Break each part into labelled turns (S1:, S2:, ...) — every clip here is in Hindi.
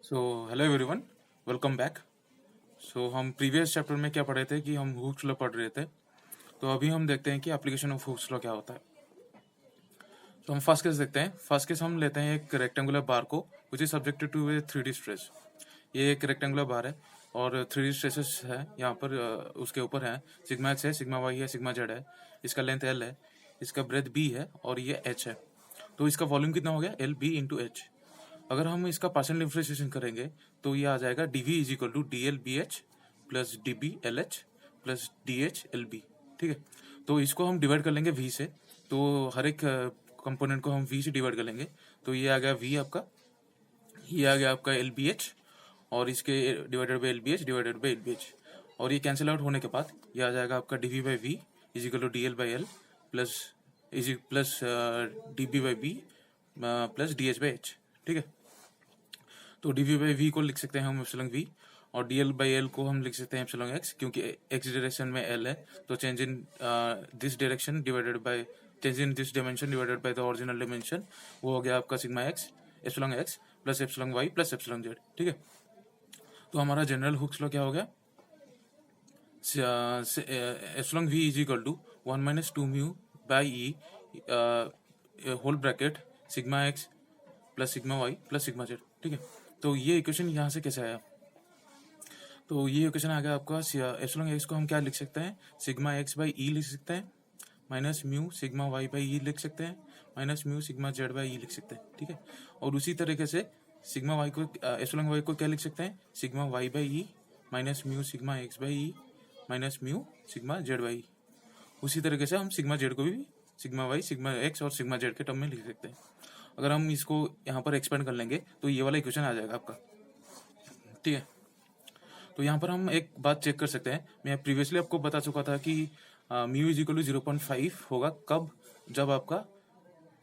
S1: So hello everyone, welcome back. हम प्रीवियस चैप्टर में क्या पढ़े थे कि हम हुक्स लॉ पढ़ रहे थे। तो अभी हम देखते हैं कि एप्लीकेशन ऑफ हुक्स लॉ क्या होता है। हम फर्स्ट केस देखते हैं। फर्स्ट केस हम लेते हैं एक रेक्टेंगुलर बार को which is subjected to a 3D stress. ये एक रेक्टेंगुलर बार है और 3D स्ट्रेसेस है यहाँ पर। उसके ऊपर है सिग्मा एक्स है, सिग्मा वाई है, सिग्मा जेड है। इसका लेंथ एल है, इसका ब्रेथ बी है और ये एच है। तो इसका वॉल्यूम कितना हो गया? L B into H. अगर हम इसका पार्शियल डिफरेंशिएशन करेंगे तो ये आ जाएगा D V is equal to D L B H plus D B L H plus D H L B. ठीक है, तो इसको हम डिवाइड कर लेंगे वी से। तो हर एक कंपोनेंट को हम वी से डिवाइड कर लेंगे। तो ये आ गया वी आपका, ये आ गया आपका एल बी एच और इसके divided by L B H divided by L B H. और ये कैंसिल आउट होने के बाद ये आ जाएगा आपका D V by V is equal to D L by L plus plus D B by B plus D H by H. ठीक है, तो डी वी बाई वी को लिख सकते हैं हम एप्सिलॉन वी और डी एल बाई एल को हम लिख सकते हैं एप्सिलॉन एक्स, क्योंकि एक्स डायरेक्शन में एल है। तो change in this direction divided by change in this dimension divided by the original dimension, वो हो गया आपका sigma x epsilon X plus epsilon Y plus epsilon Z. ठीक है, तो हमारा जनरल हुक्स लॉ क्या हो गया? Epsilon V is equal to 1 minus 2 mu by E whole bracket sigma X plus sigma Y plus sigma Z. ठीक है, तो ये इक्वेशन यहाँ से कैसे आया? तो ये इक्वेशन आ गया आपका एप्सिलॉन एक्स को हम क्या लिख सकते हैं? सिग्मा एक्स बाई ई लिख सकते हैं, minus mu sigma y by E लिख सकते हैं, minus mu sigma z by E लिख सकते हैं। ठीक है, और उसी तरीके से सिग्मा वाई को एप्सिलॉन वाई को क्या लिख सकते हैं? Sigma y by E minus mu sigma x by E minus mu sigma z by E. उसी तरीके से हम सिग्मा जेड को भी सिग्मा वाई सिग्मा एक्स और सिग्मा जेड के टर्म में लिख सकते हैं। अगर हम इसको यहाँ पर एक्सपेंड कर लेंगे तो ये वाला इक्वेशन आ जाएगा आपका। ठीक है, तो यहाँ पर हम एक बात चेक कर सकते हैं। मैं प्रीवियसली आपको बता चुका था कि म्यू इज इक्वल टू 0.5 होगा कब? जब आपका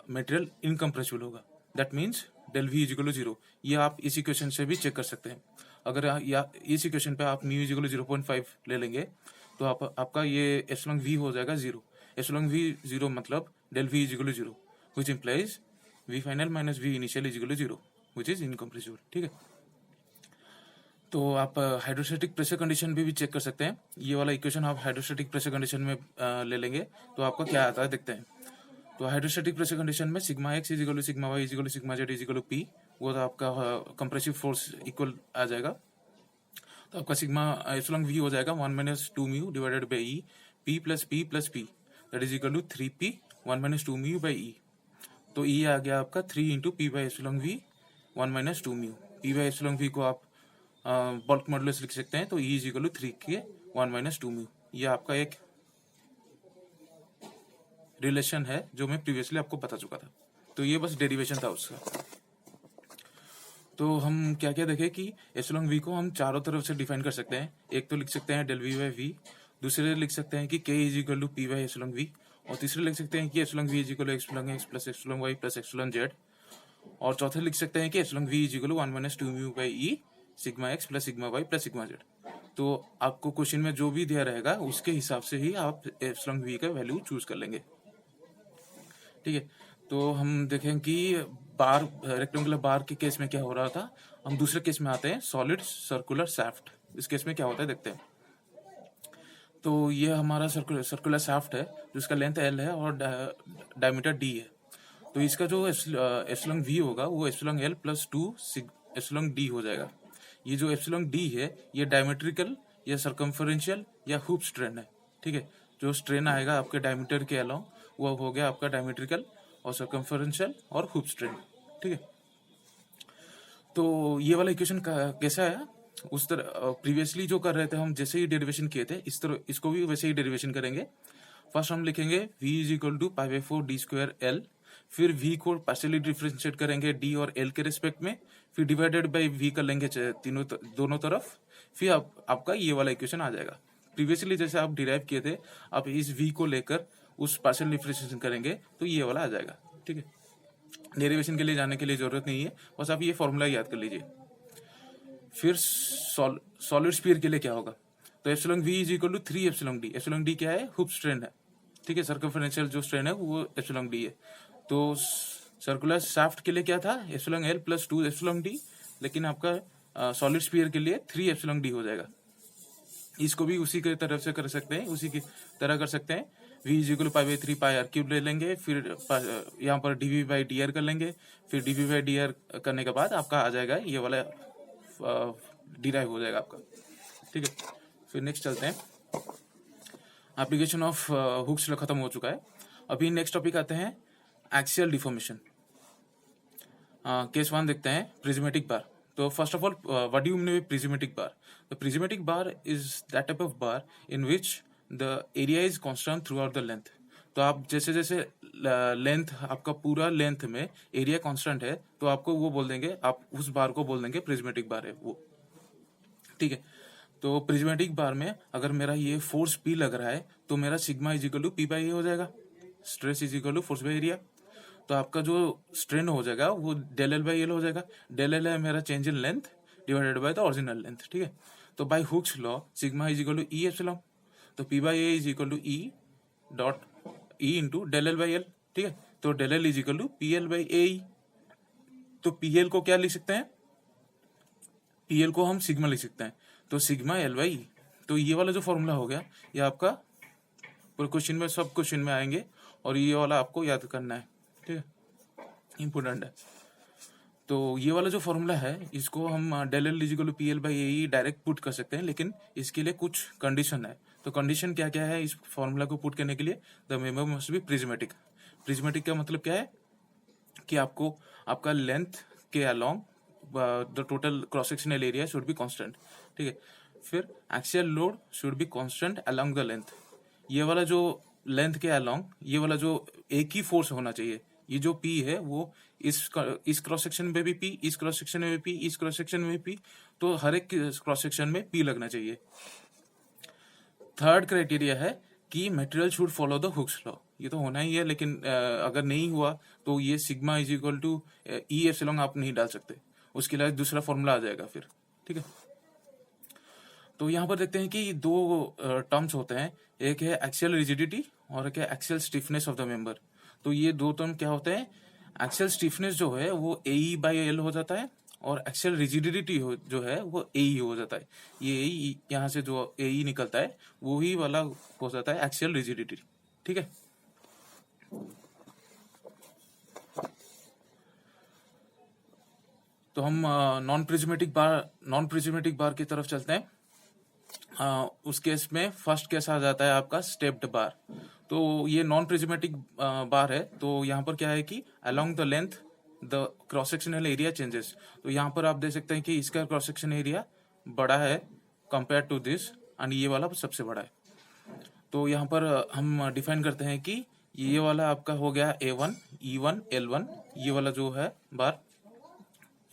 S1: मटेरियल इनकम्प्रेसिबल होगा। That means del V is equal to 0। ये आप इस इक्वेशन से भी चेक कर सकते हैं। अगर या इस इक्वेशन पे आप म्यू इज इक्वल टू 0.5 ले लेंगे तो आपका ये एप्सिलॉन वी हो जाएगा 0। एप्सिलॉन वी 0 मतलब del V is equal to 0 which implies V final minus V initial is equal to 0 which is incompressible. ठीक है, तो आप हाइड्रोस्टैटिक प्रेशर कंडीशन भी चेक कर सकते हैं। ये वाला इक्वेशन आप हाइड्रोस्टैटिक प्रेशर कंडीशन में ले लेंगे तो आपका क्या आता है देखते हैं। तो हाइड्रोस्टैटिक प्रेशर कंडीशन में sigma X is equal to sigma Y is equal to sigma Z is equal to P, वो तो आपका कंप्रेसिव फोर्स इक्वल आ जाएगा। तो आपका सिग्मा एप्सिलॉन वी हो जाएगा 1 minus 2 mu divided by E P plus P that is equal to 3p 1 minus 2 mu by E. तो ई आ गया आपका 3 into P by epsilon V 1 minus 2 mu. P by epsilon V को आप बल्क मॉडुलस लिख सकते हैं, तो ई इज इक्वल टू 3 के 1 माइनस 2 म्यू। ये आपका एक रिलेशन है जो मैं प्रीवियसली आपको बता चुका था। तो ये बस डेरिवेशन था उसका। तो हम क्या क्या देखें कि एप्सिलॉन वी को हम चारों तरफ से डिफाइन कर सकते हैं। एक तो लिख सकते हैं डेल वी बाई वी, दूसरे लिख सकते हैं कि K is equal to P by epsilon V, और तीसरे लिख सकते हैं कि epsilon V is equal to epsilon X plus epsilon Y plus epsilon Z, और चौथे लिख सकते हैं कि epsilon V is equal to 1 minus 2 mu by E sigma X plus sigma Y plus sigma Z. तो आपको क्वेश्चन में जो भी दिया रहेगा उसके हिसाब से ही आप एप्सिलॉन वी का वैल्यू चूज कर लेंगे। ठीक है, तो हम देखें कि बार रेक्टेंगुलर बार के केस में क्या हो रहा था। हम दूसरे केस में आते हैं, सॉलिड सर्कुलर शाफ्ट। इस केस में क्या होता है देखते हैं। तो ये हमारा सर्कुलर शाफ्ट है जिसका लेंथ एल है और डायमीटर डी है। तो इसका जो एप्सिलॉन वी होगा वो epsilon L plus 2 epsilon D हो जाएगा। ये जो एप्सिलॉन डी है ये डायमेट्रिकल या सर्कम्फरेंशियल या हुप स्ट्रेन है। ठीक है, जो स्ट्रेन आएगा आपके डायमीटर के अलावा वो हो गया आपका डायमेट्रिकल और सर्कम्फरेंशियल और हुप स्ट्रेन। ठीक है, तो ये वाला इक्वेशन कैसा है? उस तरह प्रीवियसली जो कर रहे थे हम, जैसे ही डेरिवेशन किए थे इस तरह इसको भी वैसे ही डेरिवेशन करेंगे। फर्स्ट हम लिखेंगे v is equal to pi by 4 D square L, फिर v को पार्शियली डिफरेंशिएट करेंगे d और l के रिस्पेक्ट में, फिर डिवाइडेड बाई v कर लेंगे दोनों तरफ, फिर आपका ये वाला इक्वेशन आ जाएगा। प्रीवियसली जैसे आप डिराइव किए थे, आप इस v को लेकर उस पार्शियल डिफरेंशिएशन करेंगे तो ये वाला आ जाएगा। ठीक है, डेरिवेशन के लिए जाने के लिए जरूरत नहीं है, बस आप ये फॉर्मूला याद कर लीजिए। फिर सॉलिड स्फीयर के लिए क्या होगा? तो epsilon V is equal to 3 epsilon D. Epsilon D क्या है? हुप स्ट्रेन है। ठीक है, सर्कम्फरेंशियल जो स्ट्रेन है वो एप्सिलॉन डी है। तो सर्कुलर शाफ्ट के लिए क्या था? Epsilon L plus 2 epsilon D लेकिन आपका सॉलिड स्फीयर के लिए 3 एप्सिलॉन डी हो जाएगा। इसको भी उसी के तरफ से कर सकते हैं, उसी की तरह कर सकते हैं। v is equal pi by 3 pi R cube ले लेंगे, फिर यहाँ पर dv बाई डी आर कर लेंगे, फिर dv बाई डी आर करने के बाद आपका आ जाएगा ये वाला डिराइव हो जाएगा आपका। ठीक है, फिर नेक्स्ट चलते हैं। एप्लीकेशन ऑफ हुक्स खत्म हो चुका है। अभी नेक्स्ट टॉपिक आते हैं एक्सियल डिफॉर्मेशन। केस 1 देखते हैं, प्रिज्मेटिक बार। तो first of all, what do you mean bye prismatic bar? The prismatic bar is that type of bar in which the area is constant through out the length. तो आप जैसे जैसे लेंथ, आपका पूरा लेंथ में एरिया कांस्टेंट है, तो आपको वो बोल देंगे, आप उस बार को बोल देंगे प्रिज्मेटिक बार है वो। ठीक है, तो प्रिज्मेटिक बार में अगर मेरा ये फोर्स पी लग रहा है तो मेरा sigma is equal to P by A हो जाएगा, stress is equal to force by area. तो आपका जो स्ट्रेन हो जाएगा वो डेल एल बाई एल हो जाएगा। डेल एल है मेरा change in length divided by the original length. ठीक है, तो by Hooke's law sigma is equal to E epsilon, तो P by A is equal to E dot E into del L by L. ठीक है, तो del L is equal to P L by A E. तो पी एल को क्या लिख सकते हैं? पी एल को हम सिग्मा लिख सकते हैं, तो सिग्मा एल बाई ई। तो ये वाला जो फॉर्मूला हो गया, ये आपका पूरे क्वेश्चन में, सब क्वेश्चन में आएंगे, और ये वाला आपको याद करना है। ठीक है, इम्पोर्टेंट है। तो ये वाला जो फॉर्मूला है, इसको हम del L is equal to P L by A E direct put कर सकते हैं, लेकिन इसके लिए कुछ कंडीशन है। तो कंडीशन क्या क्या है इस फॉर्मूला को पुट करने के लिए? The member must be prismatic. Prismatic का मतलब क्या है कि आपको आपका लेंथ के along the total cross sectional area should be constant. ठीक है, फिर axial load should be constant along the length. ये वाला जो लेंथ के अलोंग, ये वाला जो एक ही फोर्स होना चाहिए। ये जो P है वो इस क्रॉस सेक्शन में भी P, इस क्रॉस सेक्शन में भी P, इस क्रॉस सेक्शन में भी P, तो हर एक क्रॉस सेक्शन में P लगना चाहिए। थर्ड क्राइटेरिया है कि material should follow the Hooke's law. ये तो होना ही है, लेकिन अगर नहीं हुआ तो ये sigma is equal to E epsilon आप नहीं डाल सकते, उसके लिए दूसरा फॉर्मूला आ जाएगा फिर। ठीक है, तो यहाँ पर देखते हैं कि दो टर्म्स होते हैं, एक है एक्सियल रिजिडिटी और एक है axial stiffness of the member. तो ये दो टर्म क्या होते हैं? एक्सियल स्टिफनेस जो है वो ए ई बाई एल हो जाता है, और एक्सियल रिजिडिटी जो है वो ए ई हो जाता है। ये ए ई यहाँ से जो ए ई निकलता है वो ही वाला हो जाता है एक्सियल रिजिडिटी। ठीक है, तो हम नॉन प्रिज्मेटिक बार की तरफ चलते हैं। उस केस में फर्स्ट केस आ जाता है आपका स्टेप्ड बार। तो ये नॉन प्रिज्मेटिक बार है, तो यहाँ पर क्या है कि along the length the cross sectional area changes. तो यहाँ पर आप देख सकते हैं कि इसका क्रॉस सेक्शन एरिया बड़ा है कंपेयर टू दिस, एंड ये वाला सबसे बड़ा है। तो यहाँ पर हम डिफाइन करते हैं कि ये वाला आपका हो गया A1, E1, L1, ये वाला जो है बार।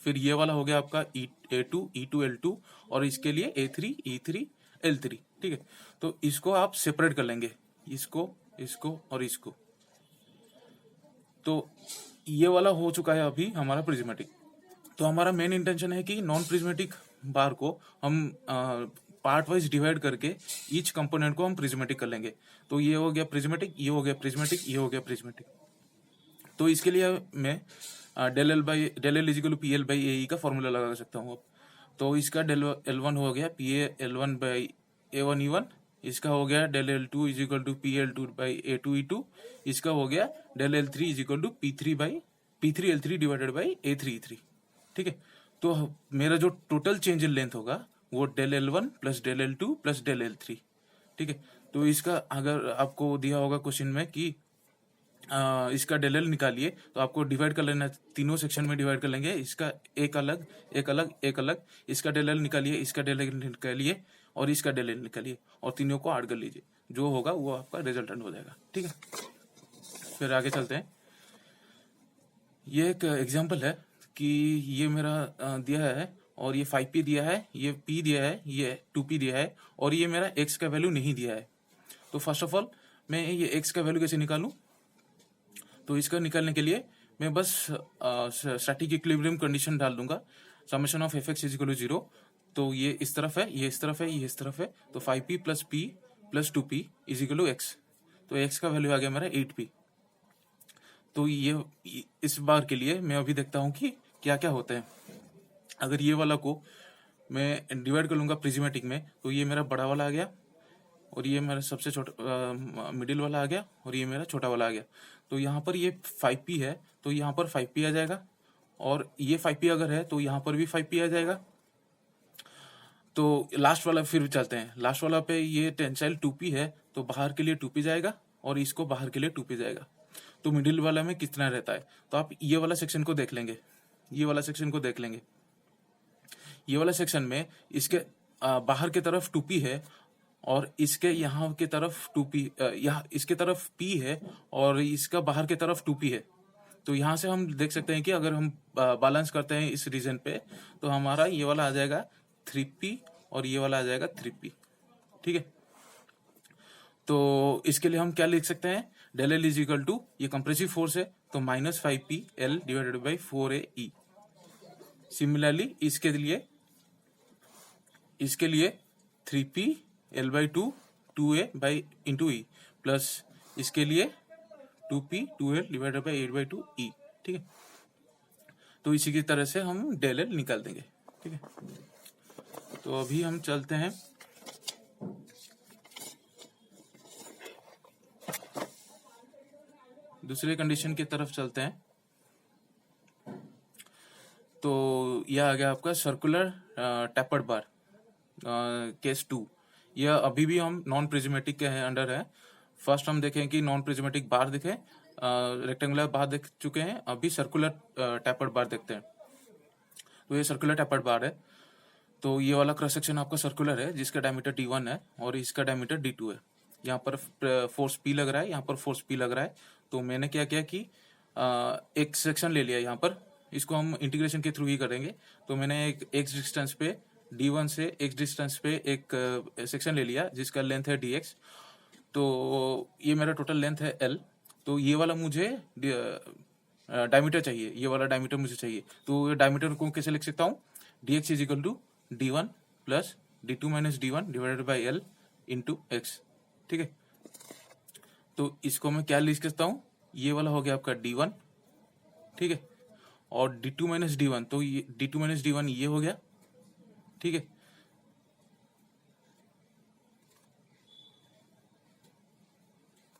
S1: फिर ये वाला हो गया आपका A2, E2, L2, और इसके लिए A3, E3, L3। ठीक है, तो इसको आप सेपरेट कर लेंगे, इसको, इसको और इसको। तो ये वाला हो चुका है अभी हमारा प्रिज्मेटिक। तो हमारा मेन इंटेंशन है कि नॉन प्रिज्मेटिक बार को हम पार्ट वाइज डिवाइड करके ईच कंपोनेंट को हम प्रिज्मेटिक कर लेंगे। तो ये हो गया प्रिज्मेटिक, ये हो गया प्रिज्मेटिक, ये हो गया प्रिज्मेटिक। तो इसके लिए मैं del L is equal to P L by A E का फॉर्मूला लगा सकता हूँ अब। तो इसका डेल एल वन हो गया P L one by A one E one, इसका हो गया del L two is equal to P L two by A two E two, इसका हो गया del L three is equal to P three L three divided by A three E three. ठीक है, तो मेरा जो टोटल चेंज इन लेंथ होगा वो del L one plus del L two plus del L three. ठीक है, तो इसका अगर आपको दिया होगा क्वेश्चन में कि इसका डेल एल निकालिए, तो आपको डिवाइड कर लेना, तीनों सेक्शन में डिवाइड कर लेंगे। इसका एक अलग, एक अलग, एक अलग, इसका डेल एल निकालिए, इसका डेल एल निकालिए, और इसका डेल एल निकालिए, और तीनों को ऐड कर लीजिए, जो होगा वो आपका रिजल्टेंट हो जाएगा। ठीक है, फिर आगे चलते हैं। ये एक एग्जाम्पल है कि ये मेरा दिया है, और ये 5p दिया है, ये p दिया है, ये 2p दिया है, और ये मेरा x का वैल्यू नहीं दिया है। तो फर्स्ट ऑफ ऑल मैं ये x का वैल्यू कैसे निकालूं? तो इसका निकालने के लिए मैं बस स्टैटिक इक्विलिब्रियम कंडीशन डाल दूंगा, summation of F X is equal to 0। तो ये इस तरफ है, ये इस तरफ है, ये इस तरफ है, तो 5p plus p plus 2p is equal to x। तो x का वैल्यू आ गया मेरा 8p। तो ये इस बार के लिए मैं अभी देखता हूँ कि क्या क्या होता है। अगर ये वाला को मैं डिवाइड कर लूँगा प्रिज्मेटिक में, तो ये मेरा बड़ा वाला आ गया और ये मेरा सबसे छोटा मिडिल वाला आ गया और ये मेरा छोटा वाला आ गया। तो यहाँ पर ये 5p है, तो यहाँ पर 5p आ जाएगा, और ये 5p अगर है तो यहाँ पर भी 5p आ जाएगा। तो लास्ट वाला फिर चलते हैं, लास्ट वाला पे ये टेंसाइल 2p है, तो बाहर के लिए 2p जाएगा और इसको बाहर के लिए 2p जाएगा। तो मिडिल वाला में कितना रहता है, तो आप ये वाला सेक्शन को देख लेंगे, ये वाला सेक्शन को देख लेंगे। ये वाला सेक्शन में इसके बाहर की तरफ 2p है और इसके यहाँ की तरफ 2p, यहाँ इसके तरफ p है और इसका बाहर की तरफ 2p है। तो यहाँ से हम देख सकते हैं कि अगर हम बैलेंस करते हैं इस रीजन पे, तो हमारा ये वाला आ जाएगा 3p और ये वाला आ जाएगा 3p। ठीक है, तो इसके लिए हम क्या लिख सकते हैं, del L is equal to, ये कंप्रेसिव फोर्स है तो -5p L divided by 4AE। Similarly इसके लिए 3p L by 2A by into E, plus इसके लिए 2p 2L divided by 8/2E। ठीक है, तो इसी की तरह से हम डेल एल निकाल देंगे। ठीक है, तो अभी हम चलते हैं दूसरे कंडीशन की तरफ चलते हैं। तो यह आ गया आपका सर्कुलर टैपर्ड बार केस 2। यह अभी भी हम नॉन प्रिज्मेटिक के अंडर है। फर्स्ट हम देखें कि नॉन प्रिज्मेटिक बार देखें, रेक्टेंगुलर बार देख चुके हैं, अभी सर्कुलर टैपर्ड बार देखते हैं। तो ये सर्कुलर टैपर्ड बार है, तो ये वाला क्रॉस सेक्शन आपका सर्कुलर है जिसका डायमीटर d1 है और इसका डायमीटर d2 है। यहाँ पर फोर्स P लग रहा है, यहाँ पर फोर्स P लग रहा है। तो मैंने क्या किया कि एक सेक्शन ले लिया यहाँ पर, इसको हम इंटीग्रेशन के थ्रू ही करेंगे। तो मैंने एक x डिस्टेंस पे d1 से x डिस्टेंस पे एक सेक्शन ले लिया जिसका लेंथ है dx। तो ये मेरा टोटल लेंथ है l। तो ये वाला मुझे डायमीटर चाहिए, ये वाला डायमीटर मुझे चाहिए। तो ये डायमीटर को कैसे लिख सकता हूँ, dx is equal to d1 plus d2 minus d1 divided by l into X. ठीक है, तो इसको मैं क्या लिख सकता हूँ, ये वाला हो गया आपका d1। ठीक है, और d2 माइनस d1, तो ये d2 माइनस d1 ये हो गया। ठीक है,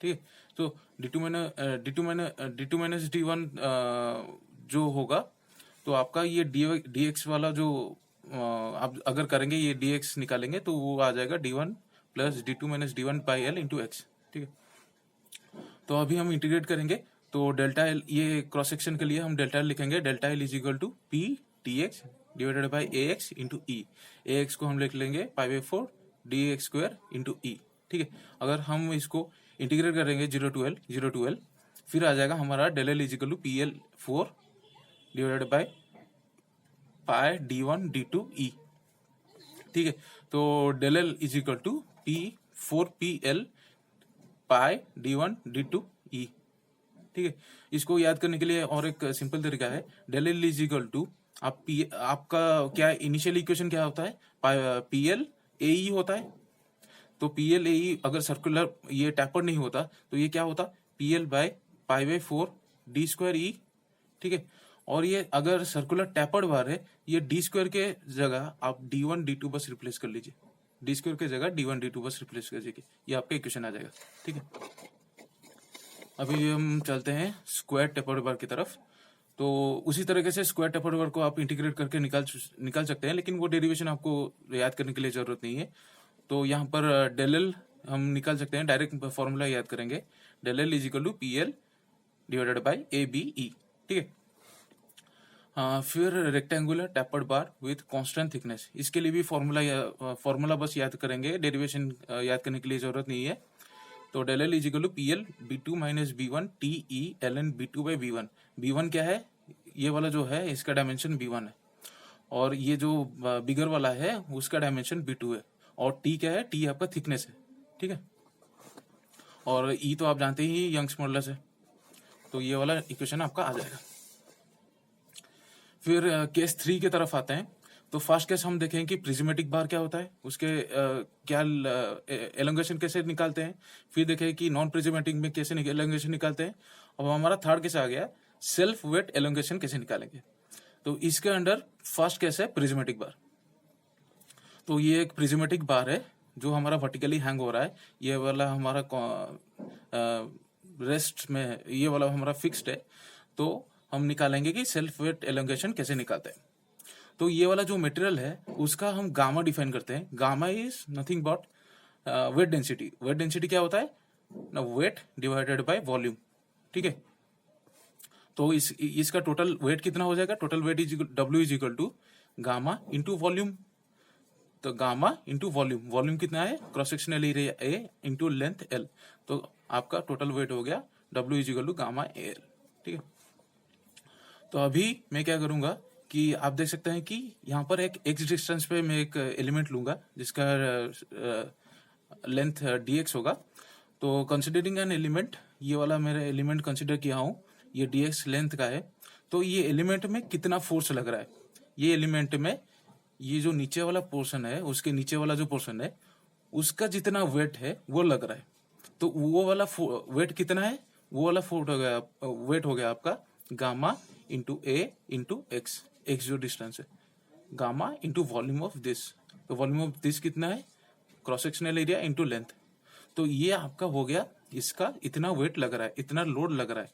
S1: ठीक है, तो d2 माइनस d1 जो होगा, तो आपका ये dx वाला जो आप अगर करेंगे, ये dx निकालेंगे तो वो आ जाएगा d1 plus d2 minus d1 by L into X. ठीक है, तो अभी हम इंटीग्रेट करेंगे, तो डेल्टा एल, ये क्रॉस सेक्शन के लिए हम डेल्टा एल लिखेंगे, delta L is equal to p dx divided by ax into E. ax को हम लिख लेंगे π/4 dx स्क्वायर इंटू ई। ठीक है, अगर हम इसको इंटीग्रेट करेंगे 0 to L, फिर आ जाएगा हमारा del L is equal to PL4 divided by pi d1 d2 e। ठीक है, तो del L is equal to P4PL pi d1 d2 e। ठीक है, इसको याद करने के लिए और एक सिंपल तरीका है, del L is equal to आपका क्या इनिशियल इक्वेशन क्या होता है, PL/AE होता है। तो PL/AE अगर सर्कुलर ये टैपर्ड नहीं होता तो ये क्या होता, PL/π/4 d स्क्वायर E। ठीक है, और ये अगर सर्कुलर टैपर्ड बार है, ये d स्क्वायर के जगह आप d1 d2 बस रिप्लेस कर लीजिए, d स्क्वायर के जगह d1 d2 बस रिप्लेस कर लीजिए, ये आपका इक्वेशन आ जाएगा। ठीक है, अभी हम चलते हैं स्क्वायर टैपर्ड बार की तरफ। तो उसी तरीके से स्क्वायर टैपर्ड बार को आप इंटीग्रेट करके निकाल सकते हैं, लेकिन वो डेरिवेशन आपको याद करने के लिए जरूरत नहीं है। तो यहाँ पर डेल एल हम निकाल सकते हैं, डायरेक्ट फॉर्मूला याद करेंगे, del L is equal to PL divided by ABE। ठीक है, फिर rectangular tapered bar with constant thickness, इसके लिए भी फॉर्मूला बस याद करेंगे, डेरिवेशन याद करने के लिए जरूरत नहीं है। तो del L is equal to PL B2 minus B1 TE ln B2 by B1। B1 क्या है, ये वाला जो है इसका डायमेंशन B1 है, और ये जो बिगर वाला है उसका डायमेंशन B2 है, और T क्या है, T आपका थिकनेस है। ठीक है, और E तो आप जानते ही यंग्स मॉडुलस है, तो ये वाला इक्वेशन आपका आ जाएगा। फिर केस 3 की तरफ आते हैं। तो फर्स्ट केस हम देखें कि प्रिज्मेटिक बार क्या होता है, उसके क्या एलोंगेशन कैसे निकालते हैं, फिर देखें कि नॉन प्रिज्मेटिक में कैसे एलोंगेशन निकालते हैं। अब हमारा थर्ड केस आ गया, सेल्फ वेट एलोंगेशन कैसे निकालेंगे। तो इसके अंडर फर्स्ट केस है प्रिज्मेटिक बार। तो ये एक प्रिज्मेटिक बार है जो हमारा वर्टिकली हैंग हो रहा है, ये वाला हमारा रेस्ट में है, ये वाला हमारा फिक्स्ड है। तो हम निकालेंगे कि सेल्फ वेट एलोंगेशन कैसे निकालते हैं। तो ये वाला जो मटेरियल है उसका हम गामा डिफाइन करते हैं। Gamma is nothing but weight density. Weight density क्या होता है ना, वेट डिवाइडेड बाय वॉल्यूम, ठीक है। तो इसका टोटल वेट कितना हो जाएगा, total weight W is equal to gamma into volume. तो गामा इंटू वॉल्यूम, वॉल्यूम कितना है, cross sectional area A into length L। तो आपका टोटल वेट हो गया W is equal to gamma AL, ठीक है। तो अभी मैं क्या करूंगा कि आप देख सकते हैं कि यहाँ पर एक x डिस्टेंस पे मैं एक एलिमेंट लूंगा जिसका लेंथ dx होगा। तो कंसिडरिंग एन एलिमेंट, ये वाला मेरा एलिमेंट कंसिडर किया हूँ, ये dx लेंथ का है। तो ये एलिमेंट में कितना फोर्स लग रहा है, ये एलिमेंट में ये जो नीचे वाला पोर्शन है, उसके नीचे वाला जो पोर्शन है उसका जितना वेट है वो लग रहा है। तो वो वाला वेट कितना है, वो वाला वेट हो गया आपका gamma into A into x, x जो डिस्टेंस है, gamma into volume of this. तो वॉल्यूम ऑफ दिस कितना है, cross sectional area into length. तो ये आपका हो गया, इसका इतना वेट लग रहा है, इतना लोड लग रहा है।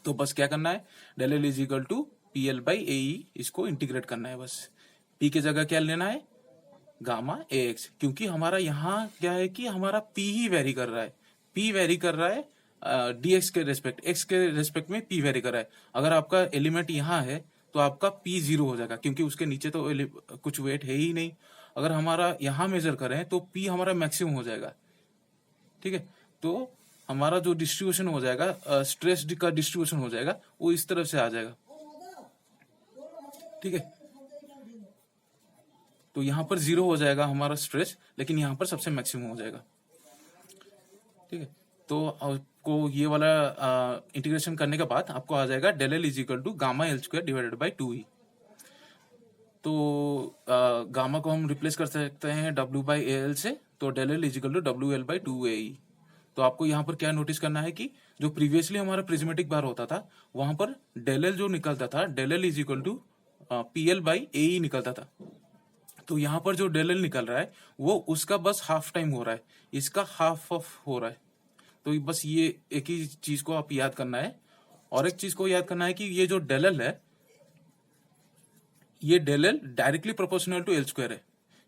S1: तो बस क्या करना है, del L is equal to PL by AE, इसको इंटीग्रेट करना है। बस P की जगह क्या लेना है, गामा AX, क्योंकि हमारा यहाँ क्या है कि हमारा P ही वेरी कर रहा है, P वेरी कर रहा है dx के रेस्पेक्ट, x के रेस्पेक्ट में P वेरी कर रहा है। अगर आपका एलिमेंट यहाँ है तो आपका P 0 हो जाएगा, क्योंकि उसके नीचे तो कुछ वेट है ही नहीं। अगर हमारा यहाँ मेजर करें तो P हमारा मैक्सिमम हो जाएगा, ठीक है। तो हमारा जो डिस्ट्रीब्यूशन हो जाएगा, स्ट्रेस का डिस्ट्रीब्यूशन हो जाएगा, वो इस तरफ से आ जाएगा, ठीक है। तो यहाँ पर 0 हो जाएगा हमारा स्ट्रेस, लेकिन यहाँ पर सबसे मैक्सिमम हो जाएगा, ठीक है। तो आपको ये वाला इंटीग्रेशन करने के बाद आपको आ जाएगा del L is equal to gamma L square divided by 2E। तो गामा को हम रिप्लेस कर सकते हैं W बाई AL से, तो del L is equal to WL by 2AE। तो आपको यहाँ पर क्या नोटिस करना है कि जो प्रीवियसली हमारा प्रिज्मेटिक बार होता था वहां पर डेल एल जो निकलता था, del L is equal to PL by AE निकलता था। तो यहाँ पर जो डेल एल निकल रहा है वो उसका बस हाफ टाइम हो रहा है, इसका हाफ ऑफ हो रहा है। तो बस ये एक ही चीज को आप याद करना है। और एक चीज को याद करना है कि ये जो डेल एल है, ये del L directly proportional to L square है।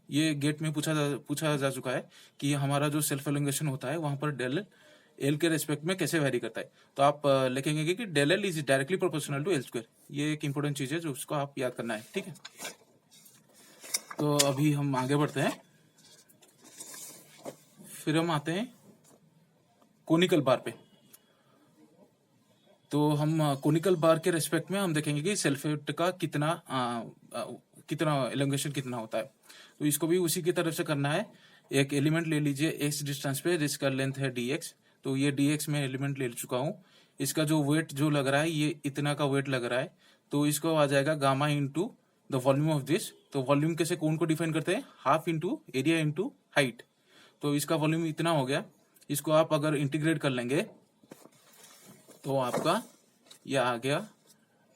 S1: ये गेट में पूछा जा चुका है कि हमारा जो सेल्फ एलोंगेशन होता है वहां पर डेल एल के रेस्पेक्ट में कैसे वेरी करता है। तो आप लिखेंगे कि del L is directly proportional to L square. ये एक इंपॉर्टेंट चीज है जो उसको आप याद करना है, ठीक है। तो अभी हम आगे बढ़ते हैं, फिर हम आते हैं कोनिकल बार पे। तो हम कोनिकल बार के रेस्पेक्ट में हम देखेंगे कि सेल्फ वेट का कितना एलोंगेशन कितना होता है। तो इसको भी उसी की तरफ से करना है। एक एलिमेंट ले लीजिए x डिस्टेंस पे जिसका लेंथ है dx। तो ये dx में एलिमेंट ले चुका हूँ, इसका जो वेट जो लग रहा है ये इतना का वेट लग रहा है। तो इसको आ जाएगा gamma into the volume of this. तो वॉल्यूम कैसे कौन को डिफाइन करते हैं, half into area into height. तो इसका वॉल्यूम इतना हो गया। इसको आप अगर इंटीग्रेट कर लेंगे तो आपका ये आ गया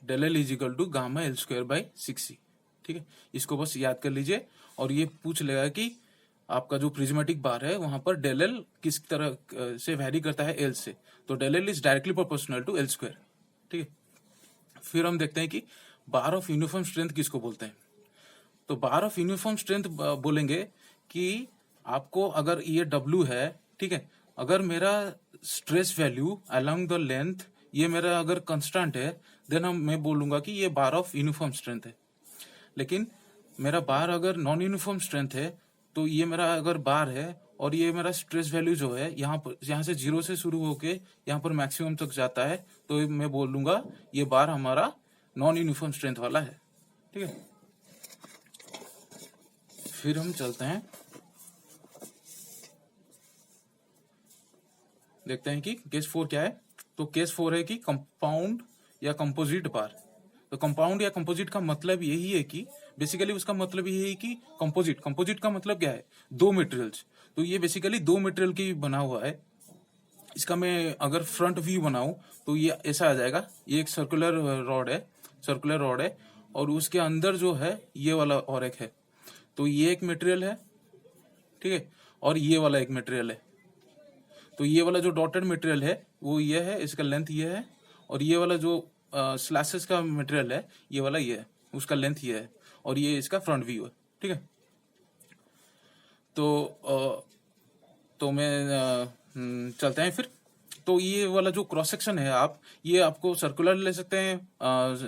S1: del L is equal to gamma L square by 6C, ठीक है। इसको बस याद कर लीजिए। और ये पूछ लेगा कि आपका जो प्रिज्मेटिक बार है वहां पर डेल एल किस तरह से वैरी करता है एल से। तो del L is directly proportional to L square, ठीक है। फिर हम देखते हैं कि बार ऑफ यूनिफॉर्म स्ट्रेंथ किसको बोलते हैं। तो बार ऑफ यूनिफॉर्म स्ट्रेंथ बोलेंगे कि आपको अगर ये W है, ठीक है, अगर मेरा stress value along the length ये मेरा अगर कांस्टेंट है, देन मैं बोलूंगा कि ये बार ऑफ यूनिफॉर्म स्ट्रेंथ है। लेकिन मेरा बार अगर नॉन यूनिफॉर्म स्ट्रेंथ है, तो ये मेरा अगर बार है और ये मेरा स्ट्रेस वैल्यू जो है यहाँ से 0 से शुरू होके यहाँ पर मैक्सिमम तक जाता है, तो मैं बोलूंगा ये बार हमारा नॉन यूनिफॉर्म स्ट्रेंथ वाला है, ठीक है। फिर हम चलते हैं, देखते हैं कि केस 4 क्या है। तो केस 4 है कि कंपाउंड या कंपोजिट बार। तो कंपाउंड या कंपोजिट का मतलब यही है कि बेसिकली उसका मतलब यही है कि कंपोजिट का मतलब क्या है, दो मटेरियल्स। तो ये बेसिकली दो मटेरियल की बना हुआ है। इसका मैं अगर फ्रंट व्यू बनाऊं तो ये ऐसा आ जाएगा। ये एक सर्कुलर रॉड है और उसके अंदर जो है ये वाला और एक है। तो ये एक मटेरियल है, ठीक है, और ये वाला एक मटेरियल है। तो ये वाला जो डॉटेड मटेरियल है वो ये है, इसका लेंथ ये है, और ये वाला जो स्लैशेस का मटेरियल है ये वाला ये है, उसका लेंथ ये है, और ये इसका फ्रंट व्यू है, ठीक है। तो मैं चलते हैं फिर। तो ये वाला जो क्रॉस सेक्शन है ये आपको सर्कुलर ले सकते हैं,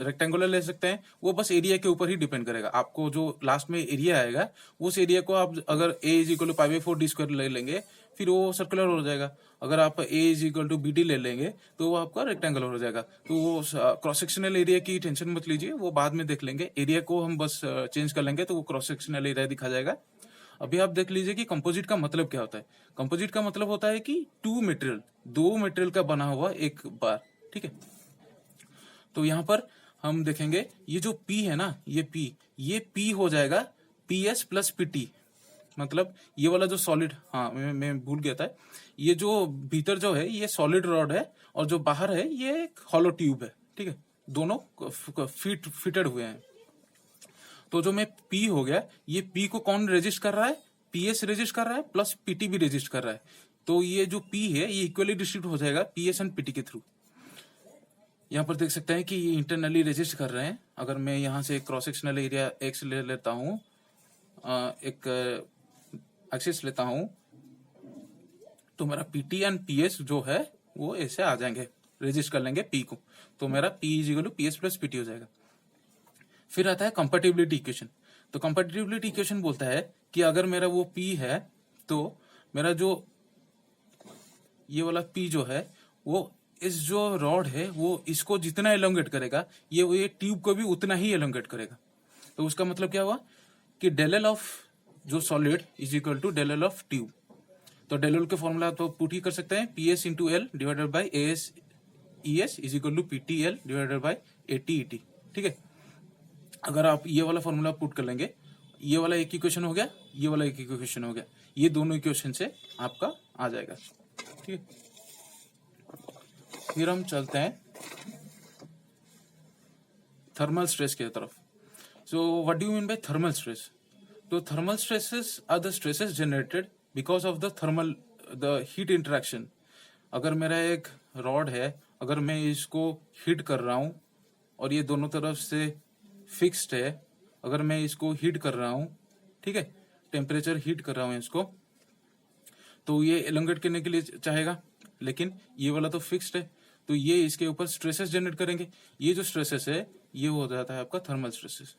S1: रेक्टेंगुलर ले सकते हैं, वो बस एरिया के ऊपर ही डिपेंड करेगा। आपको जो लास्ट में एरिया आएगा उस एरिया को आप अगर a is equal to π/4d² ले लेंगे फिर वो सर्कुलर हो जाएगा। अगर आप a is equal to bd ले लेंगे तो वो आपका रेक्टेंगुलर हो जाएगा। तो वो क्रॉस सेक्शनल एरिया की टेंशन मत लीजिए, वो बाद में देख लेंगे। एरिया को हम बस चेंज कर लेंगे तो वो क्रॉस सेक्शनल एरिया दिखा जाएगा। अभी आप देख लीजिए कि कंपोजिट का मतलब क्या होता है। कंपोजिट का मतलब होता है कि दो मटेरियल का बना हुआ एक बार, ठीक है। तो यहाँ पर हम देखेंगे ये जो P है ना, ये P हो जाएगा PS प्लस PT। मतलब ये वाला जो सॉलिड, हाँ मैं भूल गया था, ये जो भीतर जो है ये सॉलिड रॉड है और जो बाहर है ये एक हॉलो ट्यूब है, ठीक है। दोनों फिटेड हुए हैं। तो जो मैं P हो गया, ये P को कौन रेजिस्ट कर रहा है? PS रेजिस्ट कर रहा है प्लस PT भी रेजिस्ट कर रहा है। तो ये जो P है ये इक्वली डिस्ट्रीब्यूट हो जाएगा PS एंड PT के थ्रू। यहाँ पर देख सकते हैं कि ये इंटरनली रेजिस्ट कर रहे हैं। अगर मैं यहाँ से क्रॉस सेक्शनल एरिया X ले लेता हूँ, एक एक्सिस लेता हूँ, तो मेरा PT एंड PS जो है वो ऐसे आ जाएंगे, रेजिस्ट कर लेंगे P को। तो मेरा P is equal to PS plus PT हो जाएगा। फिर आता है कंपैटिबिलिटी इक्वेशन। तो कंपैटिबिलिटी इक्वेशन बोलता है कि अगर मेरा वो P है तो मेरा जो ये वाला P जो है वो इस जो रॉड है वो इसको जितना एलोंगेट करेगा ये ट्यूब को भी उतना ही एलोंगेट करेगा। तो उसका मतलब क्या हुआ कि डेल एल ऑफ जो solid is equal to del L of tube. तो डेल एल के फॉर्मूला तो पुट ही कर सकते हैं, PS into L divided by AS ES is equal to PTL divided by AT ET, ठीक है। अगर आप ये वाला फॉर्मूला पुट कर लेंगे, ये वाला एक इक्वेशन हो गया, ये वाला एक इक्वेशन हो गया, ये दोनों इक्वेशन से आपका आ जाएगा, ठीक है। फिर हम चलते हैं थर्मल स्ट्रेस की तरफ। So what do you mean by thermal stress? तो thermal stresses are the stresses generated because of the heat interaction. अगर मेरा एक रॉड है, अगर मैं इसको हीट कर रहा हूं और ये दोनों तरफ से फिक्स्ड है, अगर मैं इसको हीट कर रहा हूं, ठीक है, टेम्परेचर हीट कर रहा हूं इसको, तो ये एलोंगेट करने के लिए चाहेगा, लेकिन ये वाला तो फिक्स्ड है, तो ये इसके ऊपर स्ट्रेसेस जनरेट करेंगे। ये जो स्ट्रेसेस है ये हो जाता है आपका थर्मल स्ट्रेसेस,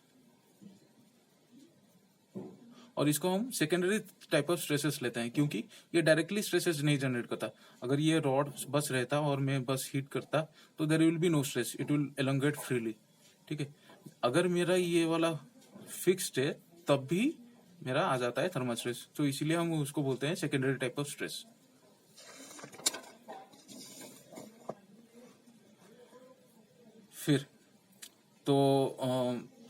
S1: और इसको हम सेकेंडरी टाइप ऑफ स्ट्रेसेस लेते हैं क्योंकि ये डायरेक्टली स्ट्रेसेस नहीं जनरेट करता। अगर ये रॉड बस रहता और मैं बस हीट करता तो there will be no stress, it will elongate freely, ठीक है। अगर मेरा ये वाला फिक्स्ड है तब भी मेरा आ जाता है थर्मल स्ट्रेस, तो इसीलिए हम उसको बोलते हैं सेकेंडरी टाइप ऑफ स्ट्रेस। फिर तो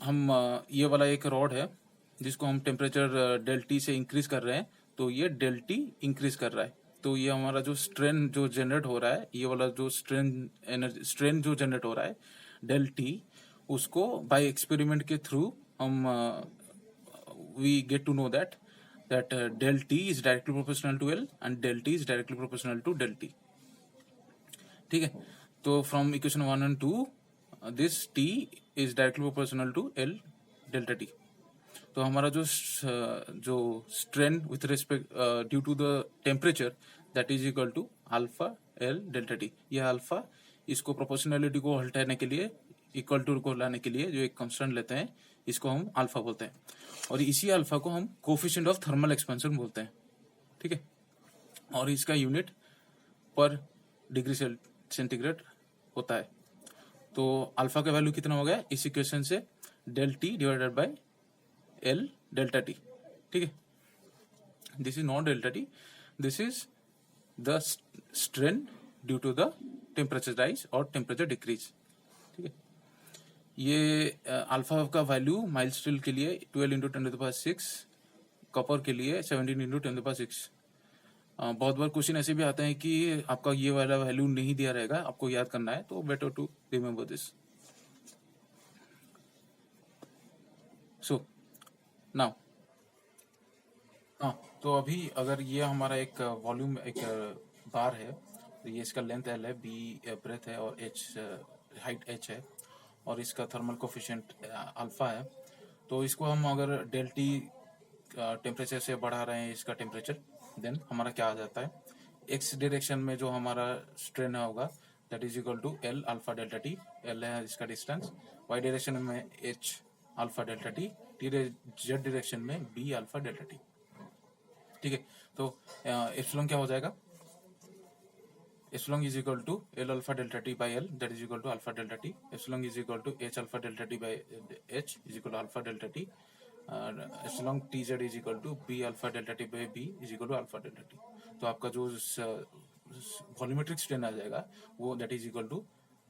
S1: हम ये वाला एक रॉड है जिसको हम टेम्परेचर डेल टी से इंक्रीज कर रहे हैं, तो ये डेल टी इंक्रीज कर रहा है। तो ये हमारा जो स्ट्रेन जो जनरेट हो रहा है, ये वाला जो स्ट्रेन जो जनरेट हो रहा है डेल टी, उसको बाय एक्सपेरिमेंट के थ्रू हम we get to know that del T is directly proportional to L and del T is directly proportional to del T, ठीक है। तो from equation 1 and 2 this T is directly proportional to L delta T. तो हमारा जो strain with respect due to the temperature that is equal to alpha L delta T. यह अल्फा इसको प्रोपोर्शनलिटी को हटाने के लिए, इक्वल टू को लाने के लिए जो एक कांस्टेंट लेते हैं, इसको हम अल्फा बोलते हैं, और इसी अल्फा को हम कोफिशिएंट ऑफ थर्मल एक्सपेंशन बोलते हैं, ठीक है। और इसका यूनिट पर डिग्री सेंटीग्रेड होता है। तो अल्फा का वैल्यू कितना हो गया इस इक्वेशन से, del T divided by L delta T, ठीक है। This is not delta T, this is the strain due to the temperature rise और टेम्परेचर डिक्रीज, ठीक है। ये अल्फा का वैल्यू माइल्ड स्टील के लिए 12 × 10⁶, कॉपर के लिए 17 × 10⁶। बहुत बार क्वेश्चन ऐसे भी आते हैं कि आपका ये वाला वैल्यू नहीं दिया रहेगा, आपको याद करना है, तो better to remember this. So now हाँ, तो अभी अगर ये हमारा एक वॉल्यूम एक बार है, तो ये इसका लेंथ एल है, बी ब्रेथ है और एच हाइट एच है, और इसका थर्मल कोफिशिएंट अल्फा है। तो इसको हम अगर डेल टी टेम्परेचर से बढ़ा रहे हैं इसका टेम्परेचर, देन हमारा क्या आ जाता है, एक्स डायरेक्शन में जो हमारा स्ट्रेन होगा that is equal to L alpha delta T, L है इसका डिस्टेंस, वाई डायरेक्शन में H alpha delta T, T Z direction में बी अल्फा डेल्टा टी। ठीक है, तो एप्सिलॉन क्या हो जाएगा, epsilon is equal to L alpha delta T by L that is equal to alpha delta T, epsilon is equal to H alpha delta T by H is equal to alpha delta T, epsilon T Z is equal to B alpha delta T by B is equal to alpha delta T. तो आपका जो वॉल्यूमेट्रिक स्ट्रेन आ जाएगा वो that is equal to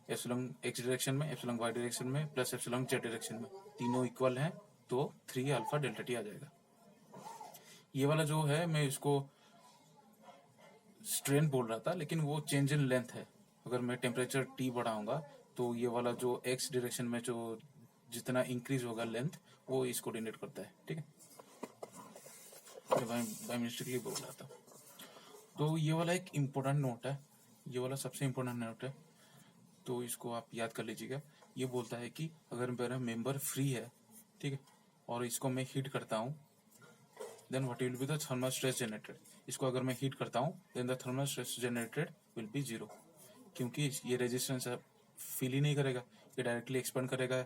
S1: epsilon X direction में, एप्सिलॉन वाई डायरेक्शन में प्लस एप्सिलॉन जेड डायरेक्शन में, तीनों इक्वल हैं तो 3 अल्फा डेल्टा टी आ जाएगा। ये वाला जो है मैं इसको स्ट्रेन बोल रहा था, लेकिन वो चेंज इन लेंथ है। अगर मैं टेम्परेचर टी बढ़ाऊंगा तो ये वाला जो एक्स डायरेक्शन में जो जितना इंक्रीज होगा लेंथ वो इसको डिनोट करता है। ठीक है, बाय मिस्टेकली बोल रहा था। तो ये वाला एक इम्पोर्टेंट नोट है, ये वाला सबसे इम्पोर्टेंट नोट है, तो इसको आप याद कर लीजिएगा। ये बोलता है कि अगर मेरा मेंबर फ्री है, ठीक है, और इसको मैं हीट करता हूँ, then what will be the thermal stress generated. इसको अगर मैं हीट करता हूँ then the thermal stress generated will be 0, क्योंकि ये रेजिस्टेंस फील ही नहीं करेगा, ये डायरेक्टली एक्सपेंड करेगा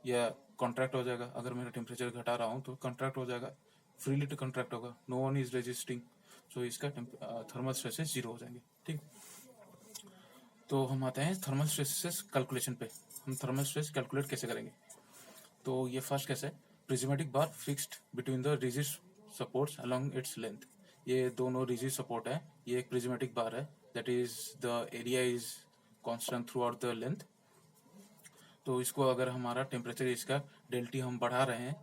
S1: या कॉन्ट्रैक्ट हो जाएगा। अगर मेरा टेम्परेचर घटा रहा हूँ तो कॉन्ट्रैक्ट हो जाएगा, फ्रीली टू कॉन्ट्रैक्ट होगा, नो वन इज रेजिस्टिंग, सो इसका थर्मल स्ट्रेसेस 0 हो जाएंगे। ठीक, तो हम आते हैं थर्मल स्ट्रेसेस कैलकुलेशन पे। हम थर्मल स्ट्रेस कैलकुलेट कैसे करेंगे, तो ये फर्स्ट कैसे, prismatic bar fixed between the rigid supports along its length. ये दोनों रिजिड सपोर्ट है, ये एक प्रिज्मेटिक बार है, that is the area is constant through out the length. तो इसको अगर हमारा टेम्परेचर इसका डेल्टी हम बढ़ा रहे हैं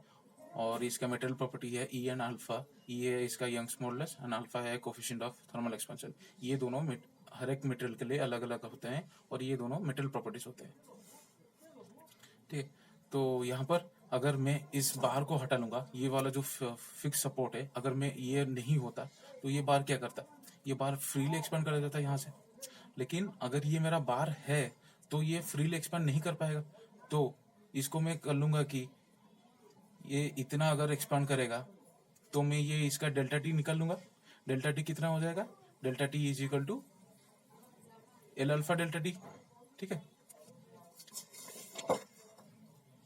S1: और इसका मेटेरियल प्रॉपर्टी है ई एन अल्फा, ई है इसका यंग्स मॉडुलस एंड अल्फा है कोफिशिएंट ऑफ थर्मल एक्सपेंशन। ये दोनों हर एक मटेरियल के लिए अलग अलग होते हैं और ये दोनों मेटेरियल प्रॉपर्टीज होते हैं। ठीक, तो यहाँ पर अगर मैं इस बार को हटा लूंगा, ये वाला जो फिक्स सपोर्ट है, अगर मैं ये नहीं होता तो ये बार क्या करता, ये बार फ्रीली एक्सपेंड कर देता यहाँ से। लेकिन अगर ये मेरा बार है तो ये फ्रीली एक्सपेंड नहीं कर पाएगा, तो इसको मैं कर लूंगा कि ये इतना अगर एक्सपांड करेगा तो मैं ये इसका डेल्टा टी निकाल लूंगा। डेल्टा टी कितना हो जाएगा, delta T is equal to L alpha delta T. ठीक है,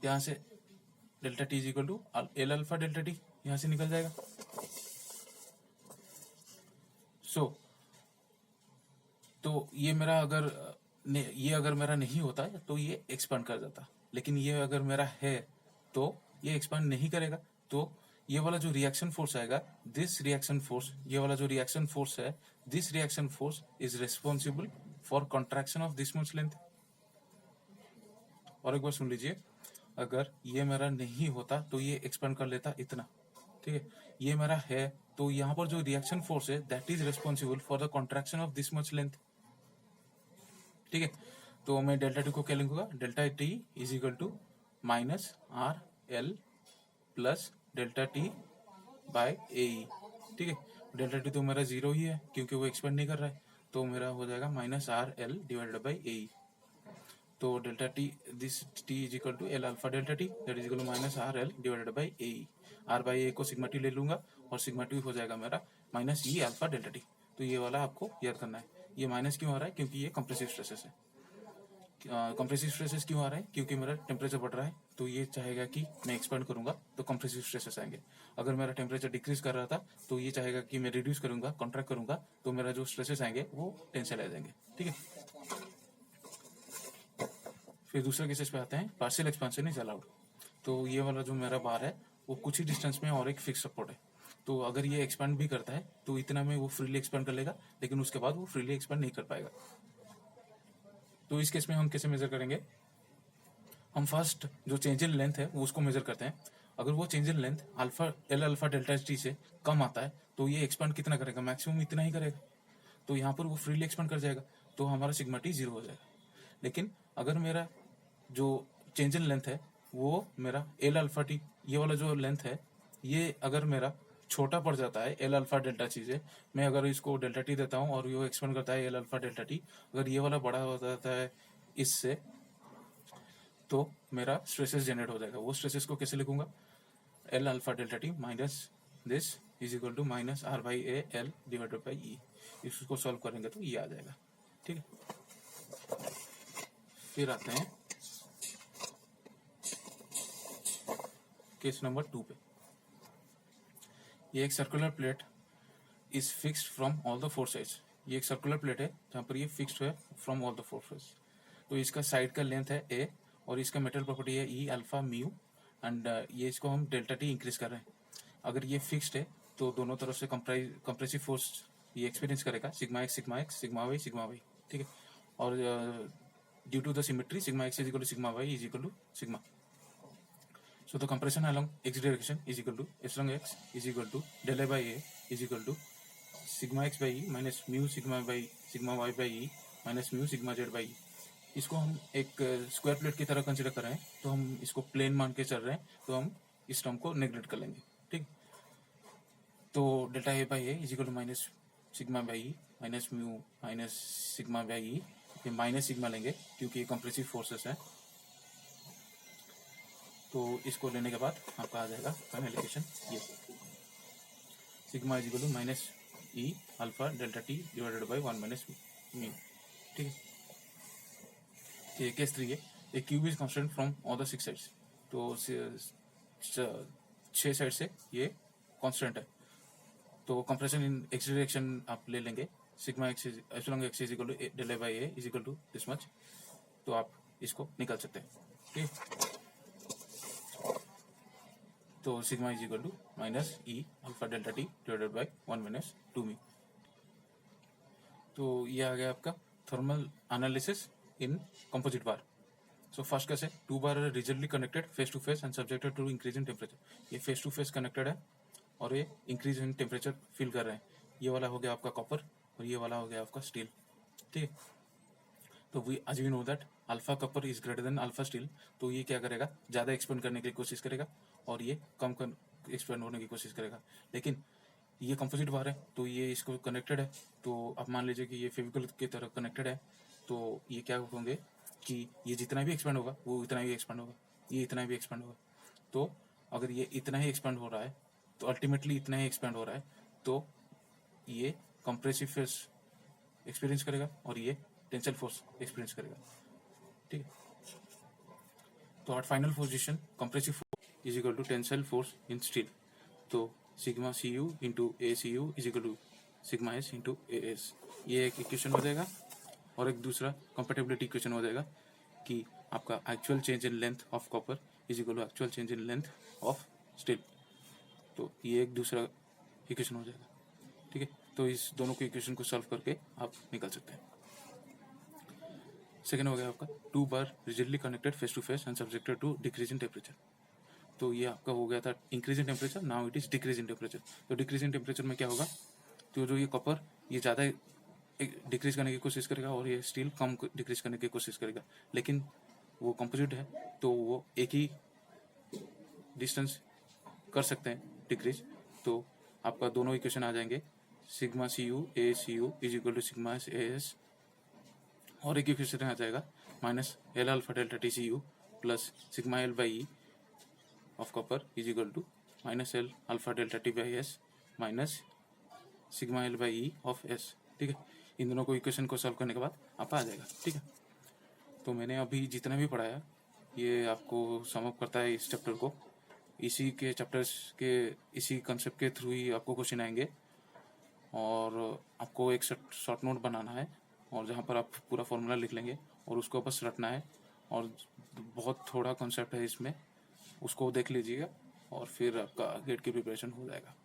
S1: यहाँ से delta T is equal to L alpha delta T यहाँ से निकल जाएगा। सो तो ये मेरा अगर मेरा नहीं होता है तो ये एक्सपांड कर जाता, लेकिन ये अगर मेरा है तो ये एक्सपांड नहीं करेगा। तो ये वाला जो रिएक्शन फोर्स आएगा, दिस रिएक्शन फोर्स, ये वाला जो रिएक्शन फोर्स है, this reaction force is responsible for contraction of this much length. और एक बार सुन लीजिए, अगर ये मेरा नहीं होता तो ये एक्सपेंड कर लेता इतना। ठीक है, ये मेरा है तो यहाँ पर जो रिएक्शन फोर्स है that is responsible for the contraction of this much length. ठीक है, तो मैं डेल्टा टी को क्या लिखूंगा, delta T is equal to minus R L plus delta T by A. ठीक है, डेल्टा टी तो मेरा 0 ही है क्योंकि वो एक्सपेंड नहीं कर रहा है, तो मेरा हो जाएगा minus R L divided by A. तो delta T, this T is equal to L alpha delta T that is equal to minus R L divided by A. R by A को सिग्मा टी ले लूंगा और सिग्मा टी हो जाएगा मेरा minus E alpha delta T. तो ये वाला आपको याद करना है। ये माइनस क्यों आ रहा है, क्योंकि ये कंप्रेसिव स्ट्रेसेस है। कंप्रेसिव स्ट्रेसेस क्यों आ रहा है, क्योंकि मेरा टेम्परेचर बढ़ रहा है, तो ये चाहेगा कि मैं एक्सपेंड करूंगा तो कंप्रेसिव स्ट्रेसेस आएंगे। अगर मेरा टेम्परेचर डिक्रीज कर रहा था तो ये चाहेगा कि मैं रिड्यूस करूंगा, कॉन्ट्रैक्ट करूंगा, तो मेरा जो स्ट्रेसेस आएंगे वो टेंशन आ जाएंगे। ठीक है, फिर दूसरे केसेस पे आते हैं, पार्शियल एक्सपेंशन इज अलाउड। तो ये वाला जो मेरा बार है वो कुछ ही डिस्टेंस में और एक फिक्स सपोर्ट है, तो अगर ये एक्सपेंड भी करता है तो इतना में वो फ्रीली एक्सपेंड कर लेगा, लेकिन उसके बाद वो फ्रीली एक्सपेंड नहीं कर पाएगा। तो इस केस में हम कैसे मेजर करेंगे, हम फर्स्ट जो चेंज इन लेंथ है वो उसको मेजर करते हैं। अगर वो change in length alpha L alpha delta T से कम आता है तो ये एक्सपेंड कितना करेगा, मैक्सिमम इतना ही करेगा, तो यहाँ पर वो फ्रीली एक्सपेंड कर जाएगा, तो हमारा सिग्मा टी 0 हो जाएगा। लेकिन अगर मेरा जो चेंज इन लेंथ है वो मेरा एल अल्फा टी ये वाला जो लेंथ है, ये अगर मेरा छोटा पड़ जाता है एल अल्फा डेल्टा चीज़ें, मैं अगर इसको डेल्टा टी देता हूँ और ये एक्सपेंड करता है एल अल्फा डेल्टा टी, अगर ये वाला बड़ा हो जाता है इससे, तो मेरा स्ट्रेसेस जनरेट हो जाएगा। वो स्ट्रेसेस को कैसे लिखूंगा, L alpha delta T minus this is equal to minus R by A L divided by E. इसको सॉल्व करेंगे तो ये आ जाएगा। ठीक है, फिर आते हैं केस नंबर 2 पे। ये एक circular plate is fixed from all the four sides. ये एक सर्कुलर प्लेट है जहाँ पर ये फिक्स्ड है from all the four sides. तो इसका साइड का लेंथ है ए और इसका मेटल प्रॉपर्टी है ई अल्फा म्यू, एंड ये इसको हम डेल्टा टी इंक्रीज कर रहे हैं। अगर ये फिक्स्ड है तो दोनों तरफ से कंप्रेसिव फोर्स ये एक्सपीरियंस करेगा, सिग्मा एक्स सिग्मा वाई। ठीक है, और due to the symmetry sigma X is equal to sigma Y is equal to sigma. So the compression along x direction is equal to s along x is equal to del a by a is equal to sigma x by e minus mu sigma y by e minus mu sigma z by e। इसको हम एक स्क्वायर प्लेट की तरह कंसिडर कर रहे हैं, तो हम इसको प्लेन मान के चल रहे हैं, तो हम इस टर्म को नेग्लेक्ट कर लेंगे। ठीक, तो delta A by A is equal to minus sigma by E minus mu minus sigma by E, ये माइनस सिग्मा लेंगे क्योंकि ये कंप्रेसिव फोर्सेस है। तो इसको लेने के बाद आपका आ जाएगा फाइनल इक्वेशन ये, sigma is equal to minus E alpha delta T divided by 1 minus mu. ठीक है, ये केस 3 है। A cube is constant from all the 6 sides. तो 6 साइड से ये कांस्टेंट है, तो कंप्रेशन इन एक्स डायरेक्शन आप ले लेंगे, sigma x epsilon x is equal to del A by A is equal to this much, तो आप इसको निकाल सकते हैं। ठीक है, तो sigma is equal to minus E alpha delta T divided by 1 minus 2 mu. तो ये आ गया आपका thermal analysis in composite bar. So first कैसे, 2 bar rigidly connected face to face and subjected to increase in temperature. ये फेस टू फेस कनेक्टेड है और ये इंक्रीज इन टेम्परेचर फील कर रहे हैं। ये वाला हो गया आपका कॉपर और ये वाला हो गया आपका स्टील। ठीक है, तो we as we know that alpha copper is greater than alpha steel, तो ये क्या करेगा, ज़्यादा एक्सपेंड करने की कोशिश करेगा और ये कम एक्सपेंड होने की कोशिश करेगा। लेकिन ये कंपोजिट बार है तो ये इसको कनेक्टेड है, तो अब मान लीजिए कि ये फेविकल की तरह कनेक्टेड है, तो ये क्या होंगे कि ये जितना भी एक्सपेंड होगा वो इतना ही एक्सपेंड होगा, ये इतना भी एक्सपेंड होगा। तो अगर ये इतना ही एक्सपेंड हो रहा है तो अल्टीमेटली इतना ही एक्सपेंड हो रहा है, तो ये कंप्रेसिव फोर्स एक्सपीरियंस करेगा और ये टेंसाइल फोर्स एक्सपीरियंस करेगा। ठीक है, तो at final position compressive force is equal to tensile force in steel, तो sigma C U into A C U is equal to sigma S into A S. ये एक इक्वेशन हो जाएगा, और एक दूसरा कंपेटेबिलिटी इक्वेशन हो जाएगा कि आपका actual change in length of copper is equal to actual change in length of steel. तो ये एक दूसरा इक्वेशन हो जाएगा। ठीक है, तो इस दोनों के इक्वेशन को सॉल्व करके आप निकाल सकते हैं। सेकेंड हो गया आपका 2 bar rigidly connected face to face and subjected to decrease in temperature. तो ये आपका हो गया था increase in temperature, now it is decrease in temperature. तो डिक्रीज इन टेम्परेचर में क्या होगा, तो जो ये कॉपर ये ज़्यादा डिक्रीज करने की कोशिश करेगा और ये स्टील कम डिक्रीज करने की कोशिश करेगा, लेकिन वो कंपोजिट है तो वो एक ही डिस्टेंस कर सकते हैं डिक्रीज। तो आपका दोनों इक्वेशन आ जाएंगे, sigma C U is equal to sigma S A S, और एक इक्वेशन आ जाएगा minus L alpha delta T C U plus sigma L by E of copper is equal to minus L alpha delta T by S minus sigma L by E of S. ठीक है, इन दोनों को इक्वेशन को सॉल्व करने के बाद आपका आ जाएगा। ठीक है, तो मैंने अभी जितना भी पढ़ाया ये आपको सम अप करता है इस चैप्टर को। इसी के चैप्टर्स के इसी कंसेप्ट के थ्रू ही आपको क्वेश्चन आएंगे, और आपको एक शॉर्ट नोट बनाना है और जहाँ पर आप पूरा फॉर्मूला लिख लेंगे और उसको बस रटना है, और बहुत थोड़ा कॉन्सेप्ट है इसमें, उसको देख लीजिएगा और फिर आपका गेट की प्रिपरेशन हो जाएगा।